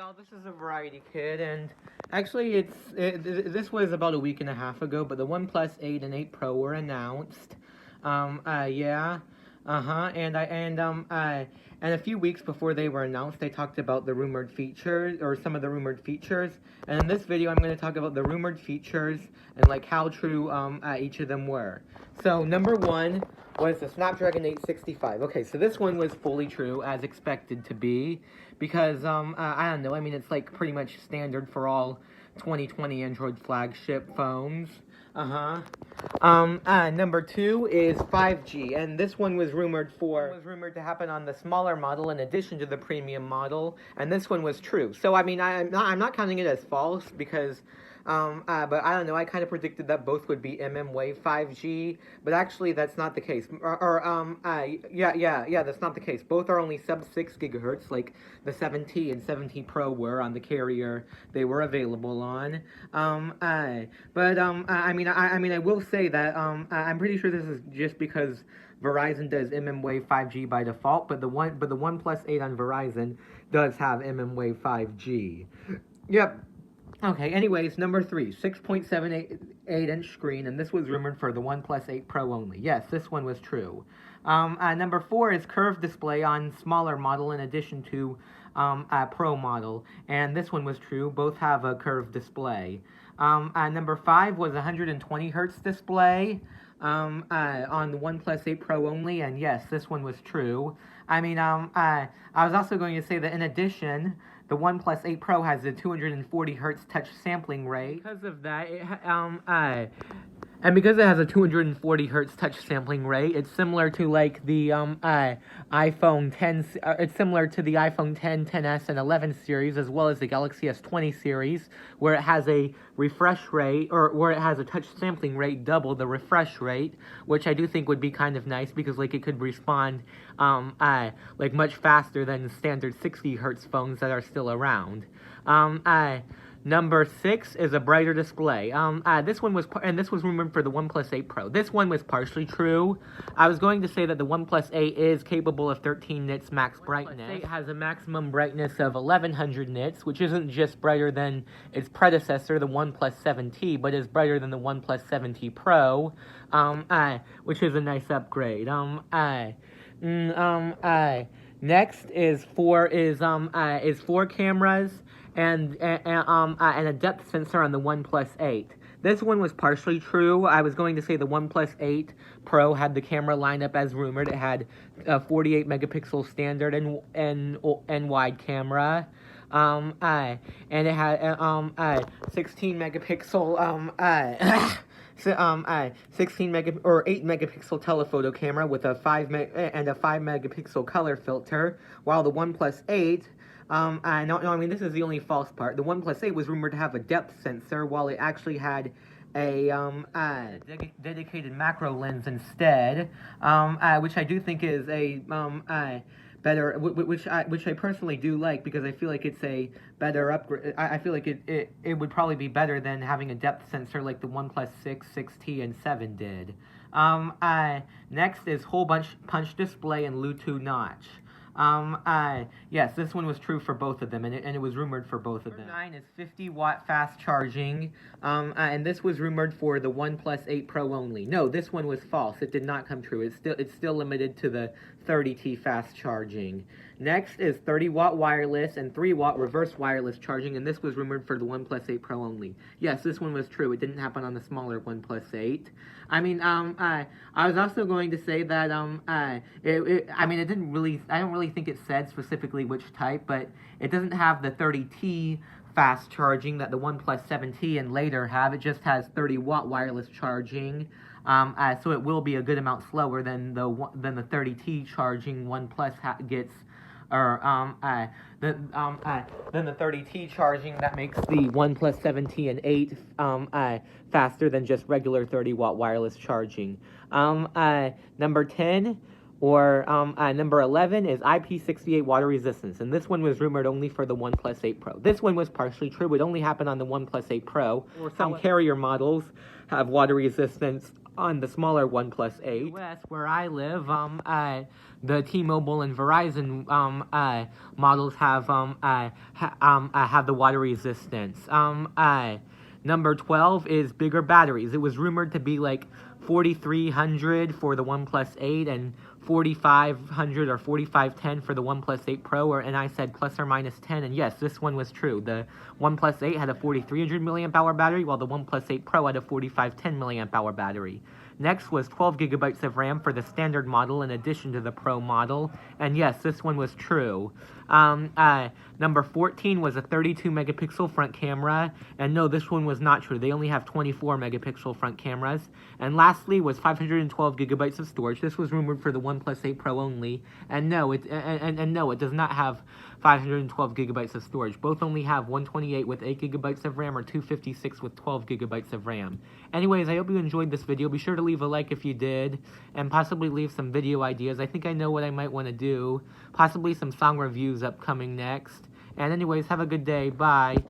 Well, this is a Variety Kid, and actually, this was about a week and a half ago, but the OnePlus 8 and 8 Pro were announced. Yeah, and a few weeks before they were announced, they talked about the rumored features, or some of the rumored features, and in this video, I'm going to talk about the rumored features, and like how true, each of them were. So, number one was the Snapdragon 865. Okay, so this one was fully true, as expected to be, because, I don't know, I mean, it's like pretty much standard for all 2020 Android flagship phones. Number two is 5G, and this one was rumored to happen on the smaller model in addition to the premium model, and this one was true. So, I mean, I'm not counting it as false because, but I don't know, I kind of predicted that both would be mmWave 5G, but actually that's not the case. Yeah, that's not the case. Both are only sub 6 gigahertz, like the 7T and 7T Pro were on the carrier they were available on. I will say that, I'm pretty sure this is just because Verizon does mmWave 5G by default, but the OnePlus 8 on Verizon does have mmWave 5G. Yep. Okay, anyways, number three, 6.78-inch screen, and this was rumored for the OnePlus 8 Pro only. Yes, this one was true. Number four is curved display on smaller model in addition to Pro model, and this one was true. Both have a curved display. Number five was 120 hertz display on the OnePlus 8 Pro only, and yes, this one was true. I mean, I was also going to say that in addition, the OnePlus 8 Pro has a 240 hertz touch sampling rate. Because of that, and because it has a 240 hertz touch sampling rate, it's similar to like the iPhone 10. It's similar to the iPhone 10, 10s, and 11 series, as well as the Galaxy S20 series, where it has a refresh rate, or where it has a touch sampling rate double the refresh rate, which I do think would be kind of nice because like it could respond like much faster than standard 60 hertz phones that are still around. Number six is a brighter display. This one was rumored for the OnePlus 8 Pro. This one was partially true. I was going to say that the OnePlus 8 is capable of 13 nits max brightness. It has a maximum brightness of 1100 nits, which isn't just brighter than its predecessor, the OnePlus 7T, but is brighter than the OnePlus 7T Pro, which is a nice upgrade. Next is four cameras and a depth sensor on the OnePlus 8. This one was partially true. I was going to say the OnePlus 8 Pro had the camera lineup as rumored. It had a 48 megapixel standard and wide camera. And it had 16 megapixel 8 megapixel telephoto camera with a 5 megapixel color filter, while the OnePlus 8, this is the only false part. The OnePlus 8 was rumored to have a depth sensor, while it actually had a dedicated macro lens instead, which I do think is a better, which I personally do like, because I feel like it's a better upgrade. I feel like it would probably be better than having a depth sensor like the OnePlus 6, 6T, and 7 did. Next is hole punch display and Bluetooth notch. Yes, this one was true for both of them, and it was rumored for both of them. Number 9 is 50-watt fast charging, and this was rumored for the OnePlus 8 Pro only. No, this one was false. It did not come true. It's still limited to the 30T fast charging. Next is 30-watt wireless and 3-watt reverse wireless charging, and this was rumored for the OnePlus 8 Pro only. Yes, this one was true. It didn't happen on the smaller OnePlus 8. I mean, I was also going to say that, it didn't really, I don't really think it said specifically which type, but it doesn't have the 30T fast charging that the OnePlus 7T and later have. It just has 30-watt wireless charging. So it will be a good amount slower than the 30T charging OnePlus gets, or than the 30T charging that makes the OnePlus 7T and 8 faster than just regular 30-watt wireless charging. Number 10 or number 11 is IP68 water resistance, and this one was rumored only for the OnePlus 8 Pro. This one was partially true. It only happened on the OnePlus 8 Pro, or some carrier models have water resistance on the smaller OnePlus 8. US, where I live, the T-Mobile and Verizon models have have the water resistance. Number 12 is bigger batteries. It was rumored to be like 4,300 for the OnePlus 8 and 4,500 or 4,510 for the OnePlus 8 Pro, and I said plus or minus 10, and yes, this one was true. The OnePlus 8 had a 4,300 milliamp hour battery, while the OnePlus 8 Pro had a 4,510 milliamp hour battery. Next was 12 gigabytes of RAM for the standard model in addition to the Pro model, and yes, this one was true. Number 14 was a 32 megapixel front camera, and no, this one was not true. They only have 24 megapixel front cameras. And lastly was 512 gigabytes of storage. This was rumored for the OnePlus 8 Pro only, and no, it does not have 512 gigabytes of storage. Both only have 128 with 8 gigabytes of RAM or 256 with 12 gigabytes of RAM. Anyways, I hope you enjoyed this video. Be sure to leave a like if you did, and possibly leave some video ideas. I think I know what I might want to do. Possibly some song reviews upcoming next. And anyways, have a good day. Bye.